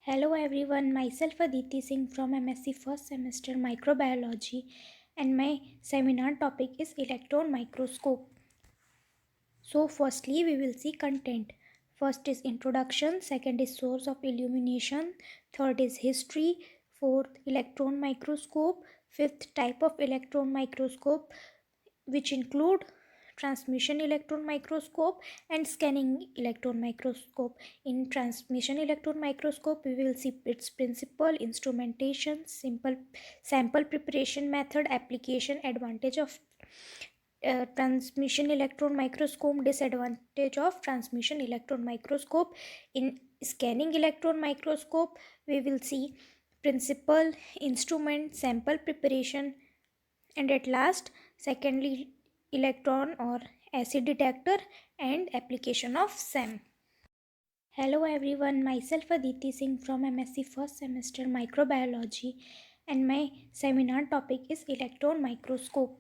Hello everyone, myself Aditi Singh from MSc first semester microbiology and my seminar topic is electron microscope. So firstly we will see content. First is introduction, second is source of illumination, third is history, fourth electron microscope, fifth type of electron microscope which include transmission electron microscope and scanning electron microscope. In transmission electron microscope we will see its principle, instrumentation, simple sample preparation method, application, advantage of transmission electron microscope, disadvantage of transmission electron microscope. In scanning electron microscope we will see principle, instrument, sample preparation, and at last secondly electron or acid detector and application of SEM. Hello everyone, myself Aditi Singh from MSc first semester microbiology and my seminar topic is electron microscope.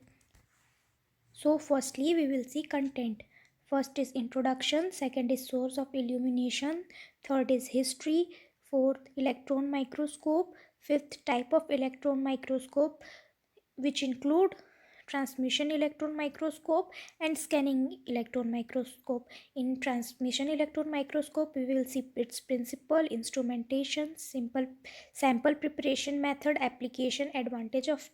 So firstly we will see content. First is introduction, second is source of illumination, third is history, fourth electron microscope, fifth type of electron microscope which include transmission electron microscope and scanning electron microscope. In transmission electron microscope we will see its principle, instrumentation, simple sample preparation method, application, advantage of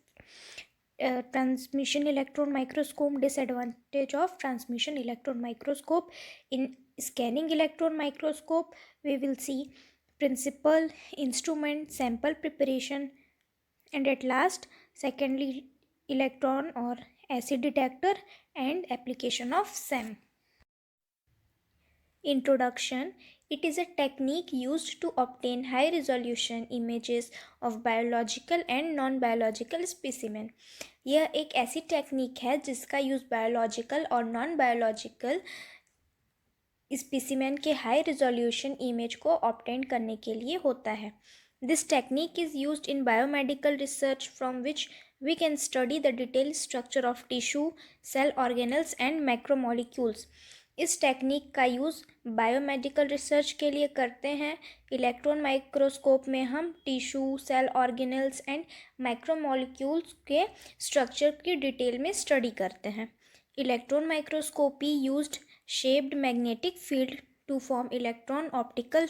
transmission electron microscope, disadvantage of transmission electron microscope. In scanning electron microscope we will see principle, instrument, sample preparation, and at last secondly electron or acid detector and application of SEM. Introduction. It is a technique used to obtain high resolution images of biological and non-biological specimen. यह एक ऐसी technique है जिसका use biological और non biological specimen के high resolution image को obtain करने के लिए होता है. This technique is used in biomedical research from which we can study the detail structure of tissue, cell organelles and macromolecules. इस टेक्निक का यूज़ बायोमेडिकल रिसर्च के लिए करते हैं. इलेक्ट्रॉन माइक्रोस्कोप में हम tissue, cell organelles and macromolecules के structure की डिटेल में स्टडी करते हैं. Electron microscopy used shaped magnetic field to form electron optical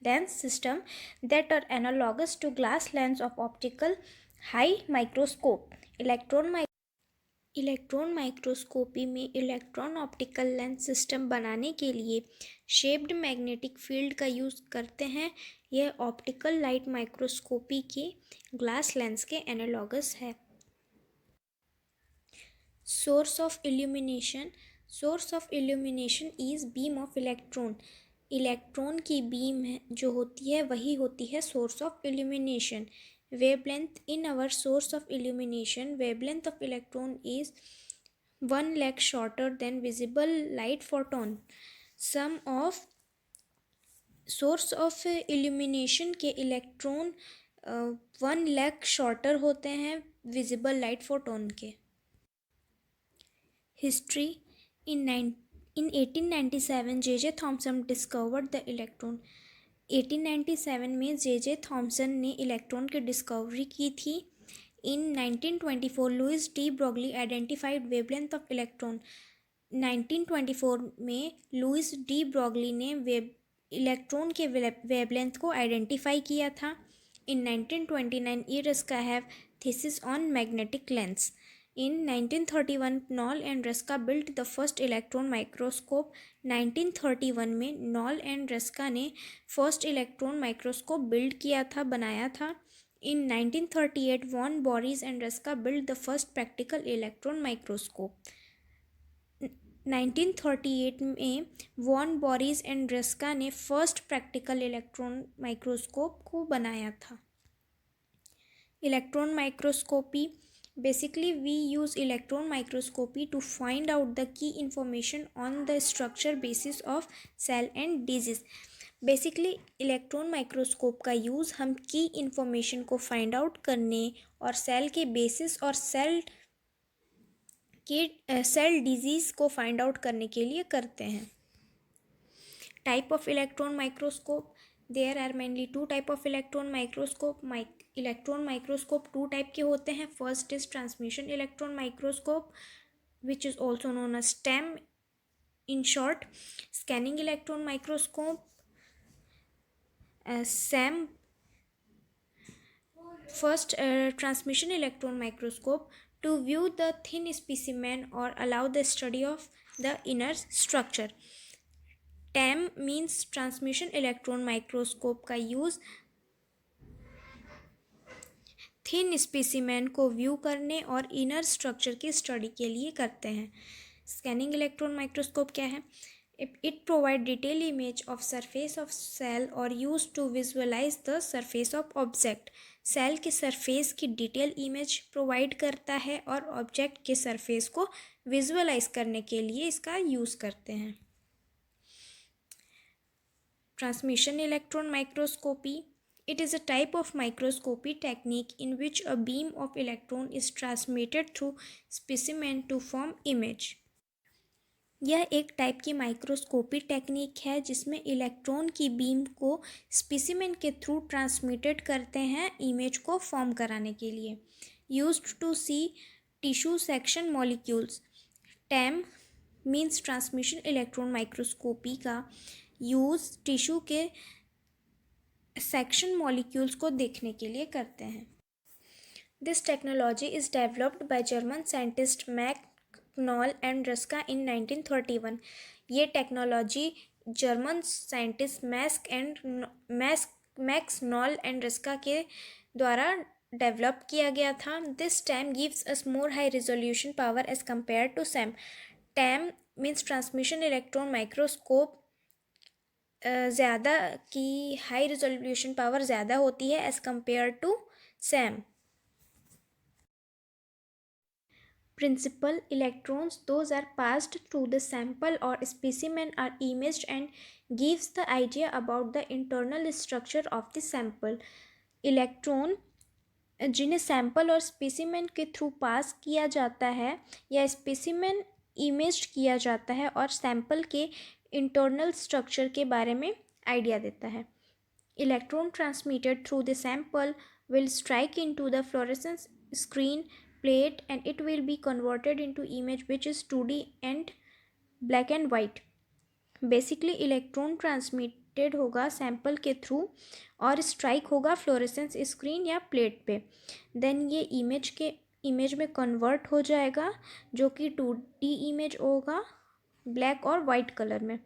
lens system that are analogous to glass lens of optical high microscope. Electron microscopy में electron optical lens system बनाने के लिए shaped magnetic field का use करते हैं. यह optical light microscopy के glass lens के एनालॉगस है. Source of illumination. Source of illumination is beam of electron. Electron की बीम जो होती है वही होती है source of illumination. Wavelength. In our source of illumination wavelength of electron is 1 lakh shorter than visible light photon. Some of source of illumination के electron 1 lakh shorter होते हैं विजिबल लाइट फोटोन के. History. In 1897 J.J. Thomson discovered the electron. 1897 में J.J. Thompson ने electron की discovery की थी. In 1924 Louis de Broglie identified wavelength of electron. 1924 में लुइस डी ब्रोगली ने इलेक्ट्रॉन के वेवलेंथ को आइडेंटिफाई किया था. In 1929 E. Ruska thesis on magnetic lens. In 1931 Knoll and Ruska built the first electron microscope. 1931 में Knoll and Ruska ने first electron microscope build किया था, बनाया था. In 1938 von Borries and Ruska built the first practical electron microscope. 1938 में von Borries and Ruska ने first practical electron microscope को बनाया था. Electron microscopy. Basically, we use electron microscopy to find out the key information on the structure basis of cell and disease. Basically, electron microscope का use हम की information को find out करने और cell के बेसिस और सेल डिजीज़ को find out करने के लिए करते हैं. Type of electron microscope. There are mainly two type of electron microscope. Electron microscope two type के होते हैं. First is transmission electron microscope which is also known as STEM in short. Scanning electron microscope, SEM. First, transmission electron microscope to view the thin specimen or allow the study of the inner structure. TEM means transmission electron microscope का use thin specimen को view करने और inner structure की study के लिए करते हैं. Scanning electron microscope क्या है? It provide detailed image of surface of cell or used to visualize the surface of object. Cell के सरफेस की डिटेल इमेज प्रोवाइड करता है और ऑब्जेक्ट के सरफेस को विजुअलाइज करने के लिए इसका यूज़ करते हैं. Transmission electron microscopy. It is a type of microscopy technique in which a beam of electron is transmitted through specimen to form image. यह एक टाइप की माइक्रोस्कोपी टेक्निक है जिसमें इलेक्ट्रॉन की बीम को स्पेसिमेन के थ्रू ट्रांसमिटेड करते हैं इमेज को फॉर्म कराने के लिए. Used to see tissue section molecules. TEM means transmission electron microscopy का यूज़ टिश्यू के सेक्शन मॉलिक्यूल्स को देखने के लिए करते हैं. This technology is developed by German scientist Max Knoll and Ruska in 1931. ये technology German scientist Max Knoll and Ruska के द्वारा डेवलप किया गया था. This time gives us more high resolution power as compared to SEM. TEM means transmission electron microscope ज़्यादा की high resolution power ज़्यादा होती है as compare to SEM. Principal electrons, those are passed through the sample or specimen, are imaged and gives the idea about the internal structure of the sample. Electron जिन्हें sample और specimen के through pass किया जाता है या specimen imaged किया जाता है और सैम्पल के इंटरनल स्ट्रक्चर के बारे में आइडिया देता है. Electron transmitted through the sample will strike into the fluorescence screen plate and it will be converted into image which is 2D and black and white. Basically electron transmitted होगा sample के through और strike होगा fluorescence screen या plate पे. Then ये image में convert हो जाएगा जो कि 2D इमेज होगा ब्लैक और वाइट कलर में.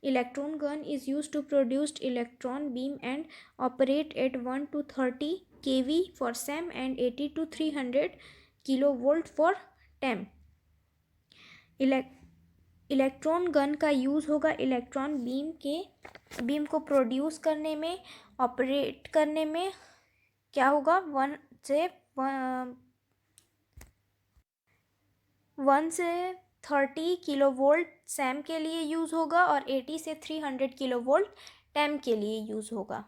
Electron gun is use to produced electron beam and operate at 1 to 30 kV for SEM and 80 to 300 kilovolt for TEM. Electron gun का यूज़ होगा इलेक्ट्रॉन बीम को प्रोड्यूस करने में, operate करने में. क्या होगा 1 से 30 किलोवोल्ट SEM के लिए यूज़ होगा और 80 से 300 किलोवोल्ट TEM के लिए यूज़ होगा.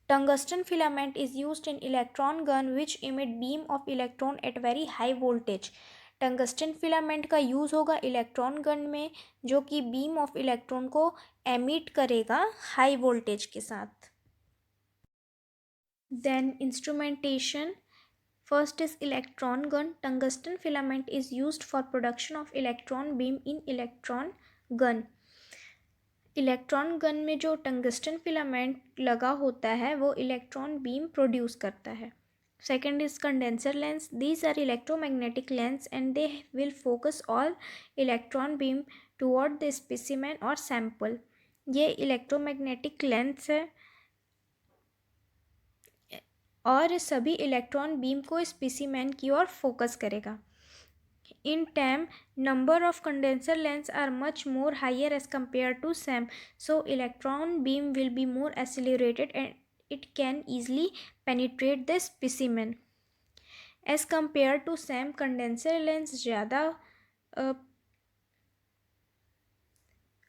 Tungsten filament is used in electron gun which emit beam of electron at very high voltage. Tungsten filament का यूज़ होगा इलेक्ट्रॉन गन में जो कि बीम ऑफ इलेक्ट्रॉन को एमिट करेगा हाई वोल्टेज के साथ. Then instrumentation. First is electron gun. Tungsten filament is used for production of electron beam in electron gun. Electron gun में जो टंगस्टन फिलामेंट लगा होता है वो इलेक्ट्रॉन बीम प्रोड्यूस करता है. Second is condenser lens. These are electromagnetic lens and they will focus all electron beam toward the specimen और sample. ये इलेक्ट्रोमैग्नेटिक लेंस है और सभी इलेक्ट्रॉन बीम को स्पेसिमेन की ओर फोकस करेगा. In TEM, number of condenser lens are much more higher as compared to SEM, so electron beam will be more accelerated and it can easily penetrate the specimen. As compared to SEM, condenser lens ज़्यादा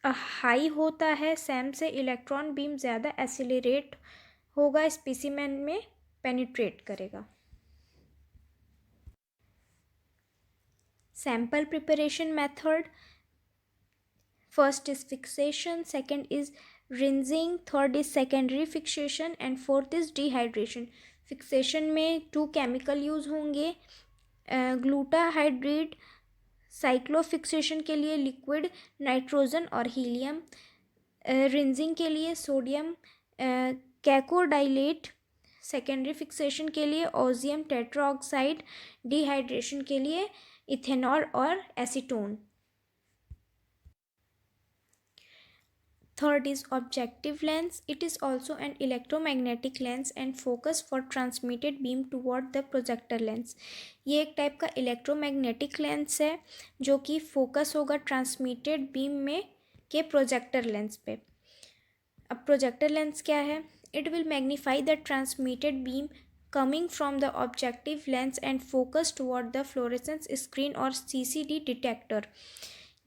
high होता है. SEM से electron beam ज़्यादा accelerate होगा, specimen में penetrate करेगा. Sample preparation method. First is fixation, second is rinsing, third is secondary fixation and fourth is dehydration. Fixation में 2 chemical use होंगे, ग्लूटाहाइड्रेट साइक्लोफिक्सेशन के लिए लिक्विड नाइट्रोजन और हीलियम, रिंजिंग के लिए सोडियम कैकोडाइलेट, सेकेंडरी फिक्सेशन के लिए ओजियम टेट्राऑक्साइड, डिहाइड्रेशन के लिए इथेनॉल और acetone. Third is objective lens. It is also an electromagnetic lens and focus for transmitted beam toward the projector lens. ये एक टाइप का इलेक्ट्रोमैग्नेटिक लेंस है जो कि फोकस होगा ट्रांसमिटेड बीम में के प्रोजेक्टर लेंस पे। अब प्रोजेक्टर लेंस क्या है? It will magnify the transmitted beam coming from the objective lens and focus toward the fluorescence screen और CCD detector.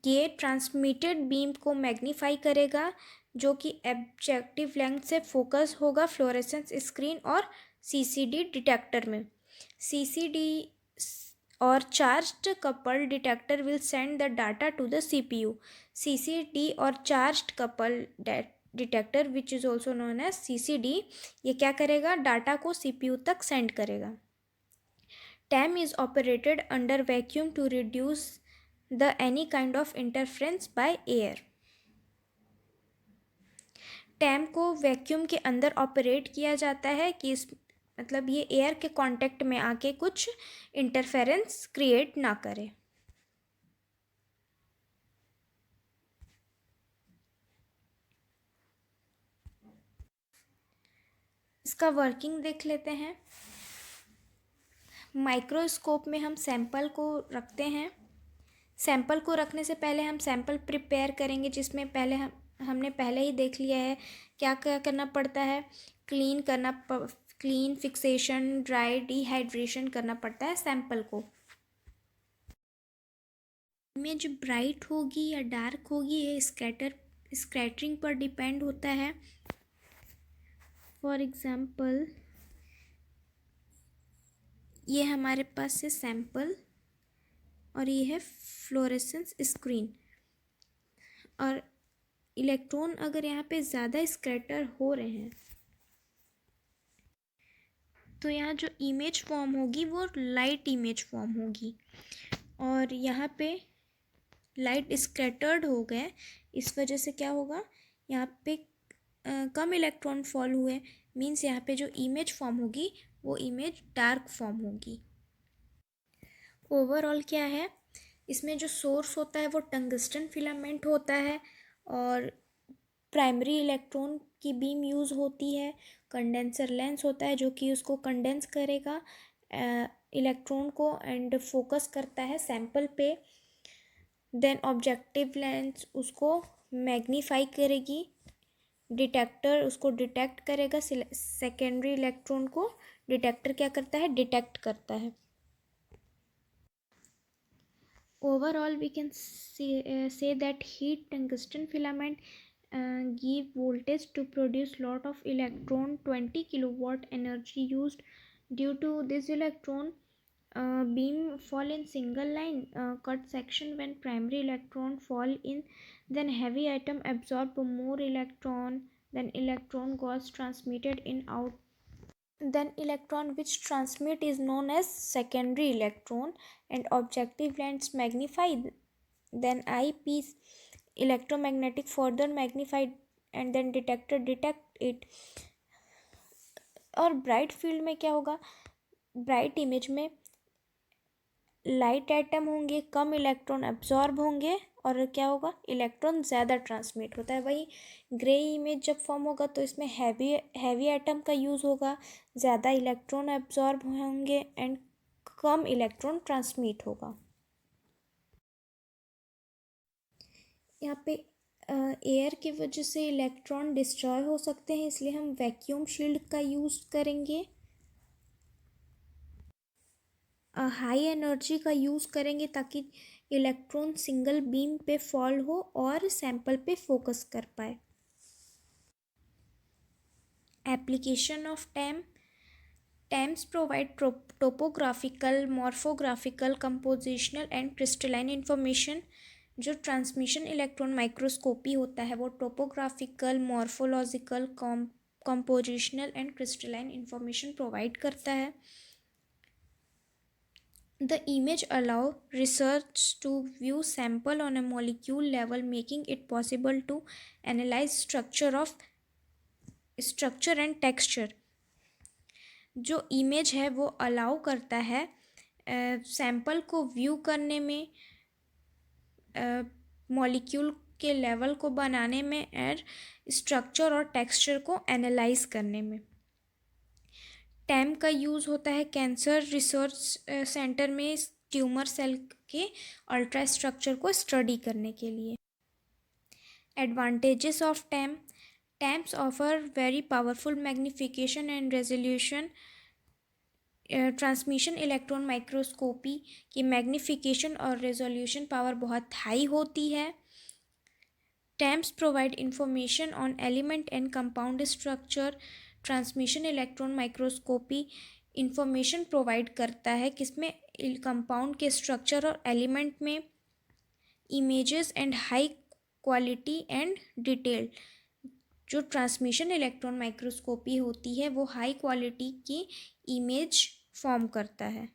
ये ट्रांसमिटेड बीम को मैग्नीफाई करेगा जो कि ऑब्जेक्टिव लेंस से फोकस होगा फ्लोरेसेंस स्क्रीन और सीसीडी डिटेक्टर में। सीसीडी और charged couple detector will send the data to the CPU. CCD और charged couple detector which is also known as CCD, ये क्या करेगा? डाटा को सीपीयू तक सेंड करेगा। TEM is operated under vacuum to reduce the any kind of interference by air. TEM को vacuum के अंदर ऑपरेट किया जाता है कि इस मतलब ये एयर के कांटेक्ट में आके कुछ इंटरफेरेंस क्रिएट ना करे। इसका वर्किंग देख लेते हैं। माइक्रोस्कोप में हम सैंपल को रखते हैं। सैंपल को रखने से पहले हम सैंपल प्रिपेयर करेंगे, जिसमें पहले हमने पहले ही देख लिया है क्या क्या करना पड़ता है। क्लीन, फिक्सेशन, ड्राई, डिहाइड्रेशन करना पड़ता है सैंपल को। इमेज ब्राइट होगी या डार्क होगी ये स्कैटरिंग पर डिपेंड होता है। फॉर एग्जांपल ये हमारे पास है सैंपल और ये है फ्लोरेसेंस स्क्रीन, और इलेक्ट्रॉन अगर यहाँ पे ज़्यादा स्कैटर हो रहे हैं तो यहाँ जो इमेज फॉर्म होगी वो लाइट इमेज फॉर्म होगी, और यहाँ पे लाइट स्कैटर्ड हो गए, इस वजह से क्या होगा? यहाँ पे कम इलेक्ट्रॉन फॉल हुए, मीन्स यहाँ पे जो इमेज फॉर्म होगी वो इमेज डार्क फॉर्म होगी। ओवरऑल क्या है, इसमें जो सोर्स होता है वो टंगस्टन फिलामेंट होता है, और प्राइमरी इलेक्ट्रॉन की बीम यूज़ होती है। कंडेंसर लेंस होता है जो कि उसको कंडेंस करेगा इलेक्ट्रॉन को एंड फोकस करता है सैंपल पे। देन ऑब्जेक्टिव लेंस उसको मैग्नीफाई करेगी, डिटेक्टर उसको डिटेक्ट करेगा, सेकेंडरी इलेक्ट्रॉन को डिटेक्टर क्या करता है? डिटेक्ट करता है। Overall, we can say that heat tungsten filament give voltage to produce lot of electron, 20 kilowatt energy used. Due to this electron beam fall in single line cut section when primary electron fall in, then heavy atom absorb more electron, then electron goes transmitted in out. Then electron which transmit is known as secondary electron, and objective lens magnify, then eyepiece electromagnetic further magnified, and then detector detect it. और bright field में क्या होगा? Bright image में light atom होंगे, कम electron absorb होंगे, और क्या होगा? इलेक्ट्रॉन ज़्यादा ट्रांसमिट होता है। वही ग्रे इमेज जब फॉर्म होगा तो इसमें हैवी एटम का यूज़ होगा, ज़्यादा इलेक्ट्रॉन एब्जॉर्ब होंगे एंड कम इलेक्ट्रॉन ट्रांसमिट होगा। यहाँ पे एयर की वजह से इलेक्ट्रॉन डिस्ट्रॉय हो सकते हैं, इसलिए हम वैक्यूम शील्ड का यूज़ करेंगे। हाई एनर्जी का यूज़ करेंगे ताकि इलेक्ट्रॉन सिंगल बीम पे फॉल हो और सैंपल पे फोकस कर पाए। Application of TEM. TEMs provide topographical, morphographical, compositional and crystalline information जो ट्रांसमिशन इलेक्ट्रॉन माइक्रोस्कोपी होता है वो topographical, morphological, compositional and crystalline information provide करता है. The image allow research to view sample on a molecule level, making it possible to analyze structure and texture. जो image है वो allow करता है सैम्पल को व्यू करने में, मॉलिक्यूल के लेवल को बनाने में, और स्ट्रक्चर और टेक्सचर को एनालाइज करने में. टैम का यूज़ होता है कैंसर रिसर्च सेंटर में ट्यूमर सेल के अल्ट्रा स्ट्रक्चर को स्टडी करने के लिए. Advantages of TEM. Terms offer very powerful magnification and resolution. Transmission electron microscopy की मैग्नीफिकेशन और रेजोल्यूशन पावर बहुत हाई होती है. Terms provide information on element and compound structure. Transmission electron microscopy information provide करता है किसमें, कंपाउंड के structure और एलिमेंट में, images and high quality and detail. जो ट्रांसमिशन इलेक्ट्रॉन माइक्रोस्कोपी होती है वो हाई क्वालिटी की इमेज फॉर्म करता है.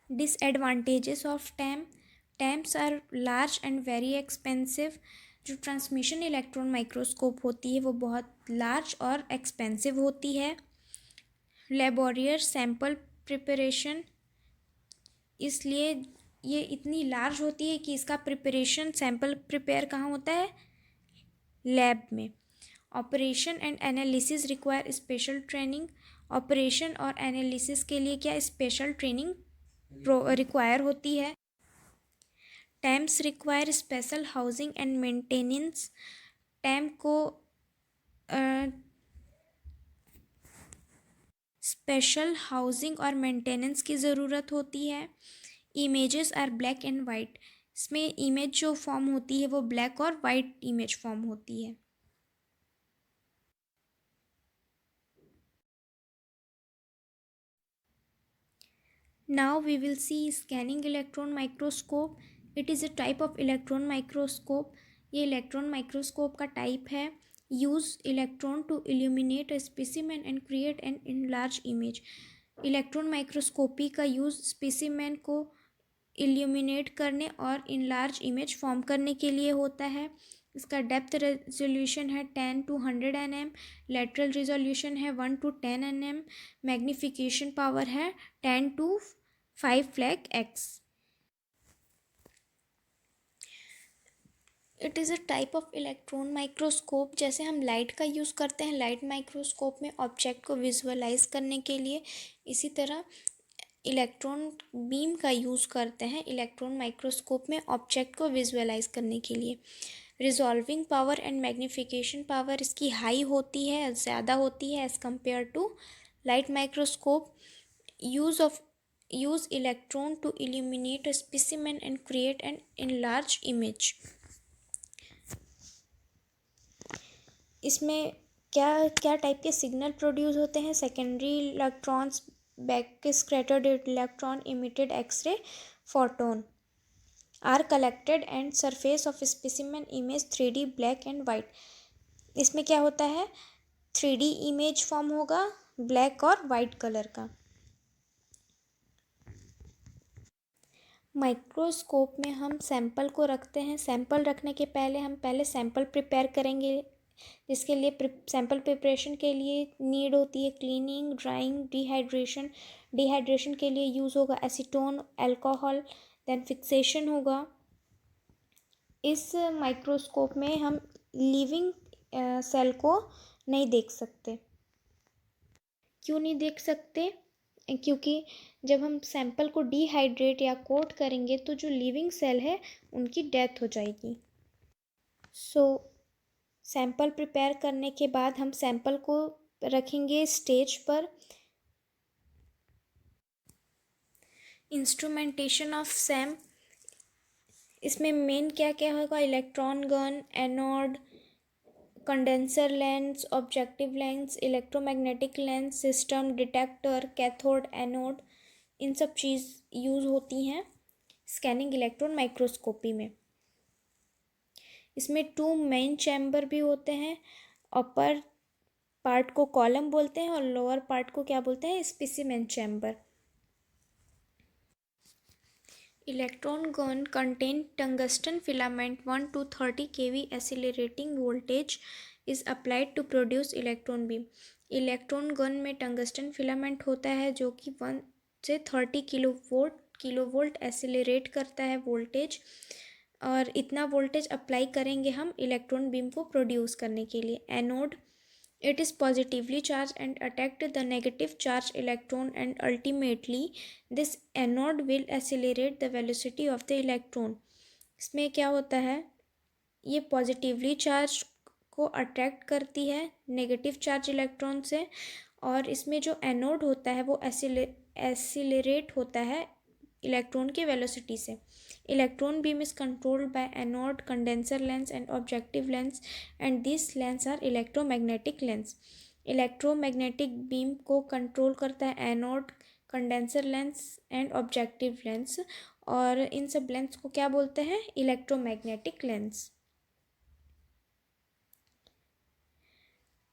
Disadvantages of TEM. TEMs are large and very expensive. जो ट्रांसमिशन इलेक्ट्रॉन माइक्रोस्कोप होती है वो बहुत लार्ज और एक्सपेंसिव होती है. Laborious sample preparation. इसलिए ये इतनी लार्ज होती है कि इसका प्रिपरेशन, सैम्पल प्रिपेयर कहाँ होता है, लैब में. Operation and analysis require special training. Operation और एनालिसिस के लिए क्या स्पेशल ट्रेनिंग रिक्वायर होती है. TEMs require special housing and maintenance. TEM को स्पेशल हाउसिंग और मेंटेनेंस की ज़रूरत होती है. Images are black and white. इसमें इमेज जो फॉर्म होती है वो ब्लैक और वाइट इमेज फॉर्म होती है. Now we will see scanning electron microscope. It is a type of electron microscope. ये इलेक्ट्रॉन माइक्रोस्कोप का टाइप है. Use electron to illuminate a specimen and create an enlarge image. Electron microscopy का use specimen को illuminate करने और enlarge image form करने के लिए होता है. इसका डेप्थ रेजोल्यूशन है 10 to 100 nm. लेटरल रेजोल्यूशन है 1 to 10 nm. मैग्नीफिकेशन पावर है 10 to 5 lakh x. It is a type of electron microscope. जैसे हम लाइट का यूज़ करते हैं लाइट माइक्रोस्कोप में ऑब्जेक्ट को विजुअलाइज करने के लिए, इसी तरह इलेक्ट्रॉन बीम का यूज़ करते हैं इलेक्ट्रॉन माइक्रोस्कोप में ऑब्जेक्ट को विजुअलाइज करने के लिए. Resolving power and magnification power इसकी हाई होती है, ज़्यादा होती है as compare to light microscope. Use electron to illuminate a specimen and create an enlarge image. इसमें क्या क्या टाइप के सिग्नल प्रोड्यूस होते हैं. Secondary electrons, back scattered electron, emitted X ray, photon are collected and surface of specimen image 3D black and white. इसमें क्या होता है, 3D इमेज फॉर्म होगा ब्लैक और वाइट कलर का. माइक्रोस्कोप में हम सैंपल को रखते हैं. सैंपल रखने के पहले हम सैंपल प्रिपेयर करेंगे, जिसके लिए सैंपल प्रिपरेशन के लिए नीड होती है क्लीनिंग, ड्राइंग, डिहाइड्रेशन. डिहाइड्रेशन के लिए यूज़ होगा एसीटोन, अल्कोहल, देन फिक्सेशन होगा. इस माइक्रोस्कोप में हम लिविंग सेल को नहीं देख सकते. क्यों नहीं देख सकते, क्योंकि जब हम सैंपल को डिहाइड्रेट या कोट करेंगे तो जो लिविंग सेल है उनकी डेथ हो जाएगी. सैंपल प्रिपेयर करने के बाद हम सैंपल को रखेंगे स्टेज पर. Instrumentation of SEM. इसमें मेन क्या क्या होगा, electron gun, anode, condenser lens, objective lens, electromagnetic lens system, detector, cathode, anode, इन सब चीज़ यूज़ होती हैं. स्कैनिंग इलेक्ट्रॉन माइक्रोस्कोपी में। इसमें 2 मेन चैम्बर भी होते हैं। अपर पार्ट को कॉलम बोलते हैं और लोअर पार्ट को क्या बोलते हैं, specimen chamber. Electron gun contain tungsten filament 1 to 30 kV accelerating voltage is applied to produce electron beam. Electron gun में टंगस्टन फिलामेंट होता है जो कि 1 से 30 किलोवोल्ट एक्सीलरेट करता है वोल्टेज, और इतना वोल्टेज अप्लाई करेंगे हम इलेक्ट्रॉन बीम को प्रोड्यूस करने के लिए। Anode, it is positively charged and attack the negative charged electron, and ultimately this anode will accelerate the velocity of the electron। इसमें क्या होता है, ये पॉजिटिवली चार्ज को अट्रैक्ट करती है नेगेटिव चार्ज इलेक्ट्रॉन से, और इसमें जो एनोड होता है वो एसिलरेट होता है इलेक्ट्रॉन की वेलोसिटी से। Electron beam is controlled by anode, condenser lens and objective lens, and this lens are electromagnetic lens. Electromagnetic beam को कंट्रोल करता है anode, condenser lens and objective lens, और इन सब लेंस को क्या बोलते हैं, electromagnetic lens.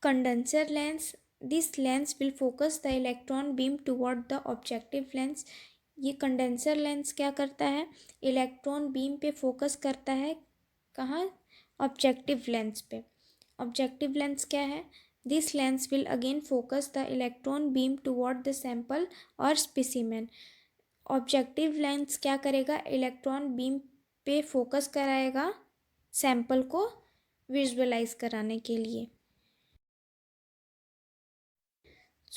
Condenser lens, this lens will focus the electron beam toward the objective lens। ये कंडेंसर लेंस क्या करता है, इलेक्ट्रॉन बीम पे फोकस करता है, कहाँ, ऑब्जेक्टिव लेंस पे। ऑब्जेक्टिव लेंस क्या है, this lens will again focus the electron beam toward the sample और स्पेसिमेन। ऑब्जेक्टिव लेंस क्या करेगा, इलेक्ट्रॉन बीम पे फोकस कराएगा सैंपल को विजुअलाइज कराने के लिए।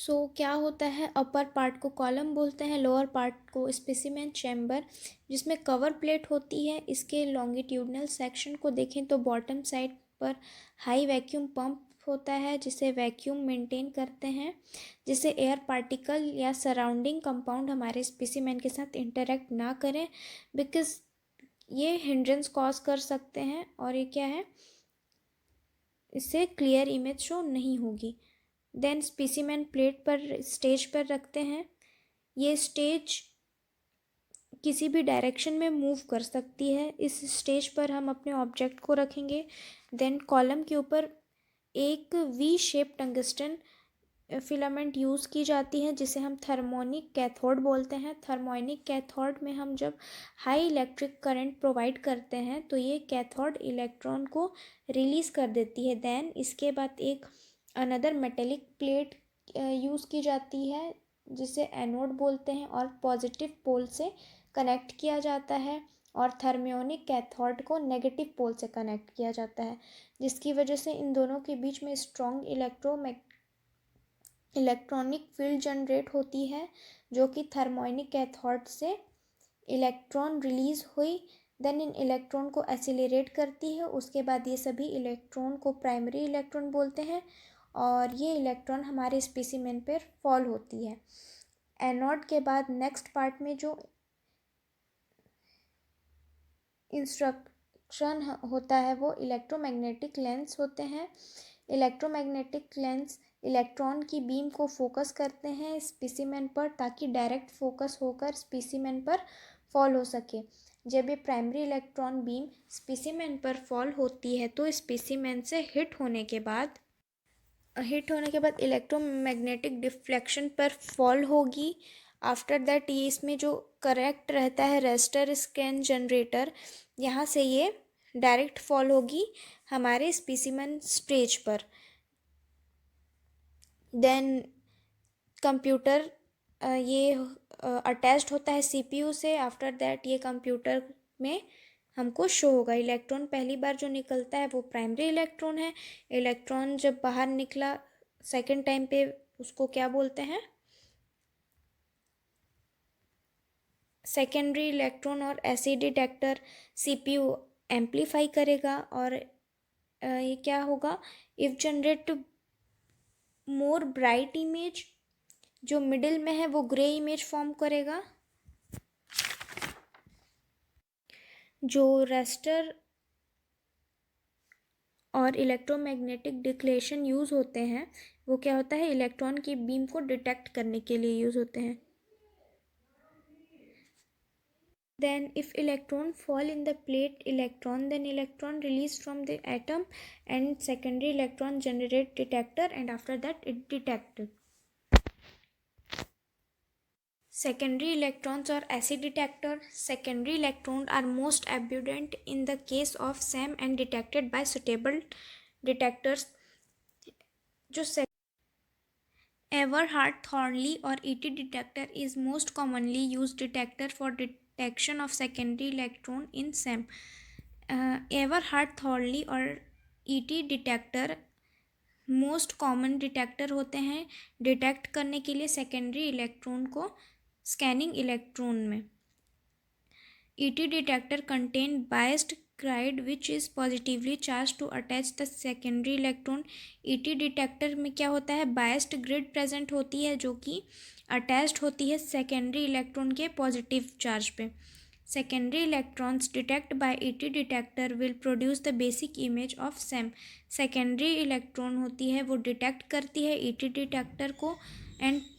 क्या होता है, अपर पार्ट को कॉलम बोलते हैं, लोअर पार्ट को स्पेसिमेन चैम्बर, जिसमें कवर प्लेट होती है। इसके लॉन्गिट्यूडनल सेक्शन को देखें तो बॉटम साइड पर हाई वैक्यूम पंप होता है जिसे वैक्यूम मेंटेन करते हैं, जिससे एयर पार्टिकल या सराउंडिंग कंपाउंड हमारे स्पेसिमेन के साथ इंटरेक्ट ना करें, बिकॉज ये हिंड्रेंस कॉज कर सकते हैं, और ये क्या है, इससे क्लियर इमेज शो नहीं होगी। देन स्पेसिमेन प्लेट पर स्टेज पर रखते हैं। ये स्टेज किसी भी डायरेक्शन में मूव कर सकती है। इस स्टेज पर हम अपने ऑब्जेक्ट को रखेंगे। देन कॉलम के ऊपर एक V shape tungsten filament use की जाती है जिसे हम थर्मोनिक कैथोड बोलते हैं। थर्मोनिक कैथोड में हम जब हाई इलेक्ट्रिक करंट प्रोवाइड करते हैं तो ये कैथोड इलेक्ट्रॉन को रिलीज़ कर देती है। देन इसके बाद एक अनदर मेटेलिक प्लेट यूज़ की जाती है जिसे एनोड बोलते हैं और पॉजिटिव पोल से कनेक्ट किया जाता है, और थर्मियोनिक कैथोड को नेगेटिव पोल से कनेक्ट किया जाता है, जिसकी वजह से इन दोनों के बीच में स्ट्रॉन्ग इलेक्ट्रॉनिक फील्ड जनरेट होती है, जो कि थर्मोनिक कैथोड से इलेक्ट्रॉन रिलीज़ हुई देन इन इलेक्ट्रॉन को एसिलरेट करती है। उसके बाद ये सभी इलेक्ट्रॉन को प्राइमरी इलेक्ट्रॉन बोलते हैं, और ये इलेक्ट्रॉन हमारे स्पेसिमेन पर फॉल होती है। एनोड के बाद नेक्स्ट पार्ट में जो इंस्ट्रक्शन होता है वो इलेक्ट्रोमैग्नेटिक लेंस होते हैं। इलेक्ट्रोमैग्नेटिक लेंस इलेक्ट्रॉन की बीम को फोकस करते हैं स्पेसिमेन पर, ताकि डायरेक्ट फोकस होकर स्पेसिमेन पर फॉल हो सके। जब ये प्राइमरी इलेक्ट्रॉन बीम स्पेसिमेन पर फॉल होती है तो स्पेसिमेन से हिट होने के बाद इलेक्ट्रोमैग्नेटिक डिफ्लेक्शन पर फॉल होगी। आफ्टर दैट ये इसमें जो करेक्ट रहता है रेस्टर स्कैन जनरेटर, यहाँ से ये डायरेक्ट फॉल होगी हमारे स्पेसिमेन स्टेज पर। देन कंप्यूटर ये अटैच्ड होता है सीपीयू से। आफ्टर दैट ये कंप्यूटर में हमको शो होगा। इलेक्ट्रॉन पहली बार जो निकलता है वो प्राइमरी इलेक्ट्रॉन है। इलेक्ट्रॉन जब बाहर निकला सेकेंड टाइम पे उसको क्या बोलते हैं, सेकेंडरी इलेक्ट्रॉन, और एसी डिटेक्टर सीपीयू एम्पलीफाई करेगा, और ये क्या होगा, if generate more bright image, जो मिडिल में है वो ग्रे इमेज फॉर्म करेगा। जो रेस्टर और इलेक्ट्रोमैग्नेटिक डिक्लेशन यूज़ होते हैं वो क्या होता है, इलेक्ट्रॉन की बीम को डिटेक्ट करने के लिए यूज़ होते हैं। Then if electron fall in the plate electron, then electron released from the atom and secondary electron generate detector, and after that it detected. Secondary electrons or acid detector. Secondary electrons are most abundant in the case of SEM and detected by suitable detectors. जो Everhart Thornley or ET detector is most commonly used detector for detection of secondary electron in SEM. Everhart Thornley और ET detector most common detector होते हैं detect करने के लिए secondary electron को scanning electron में. ET detector contain biased grid which is positively charged to attach the secondary electron. ET detector में क्या होता है, biased grid present होती है जो कि attached होती है secondary electron के positive charge पे. Secondary electrons detected by ET detector will produce the basic image of SEM. Secondary electron होती है वो detect करती है ET detector को and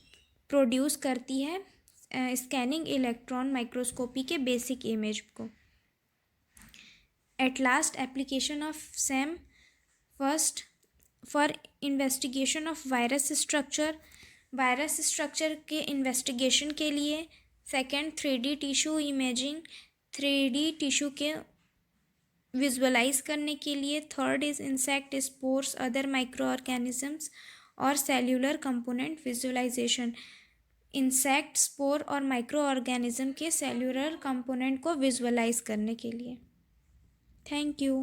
produce करती है स्कैनिंग इलेक्ट्रॉन माइक्रोस्कोपी के बेसिक इमेज को. At last application of SEM. First for investigation of virus structure. Virus structure के इन्वेस्टिगेशन के लिए. Second 3D tissue imaging. 3D tissue के विजुअलाइज करने के लिए. Third is insect spores other micro organisms और cellular component visualization. Insect spore और micro organism के सेल्यूलर कंपोनेंट को विजुअलाइज करने के लिए. Thank you.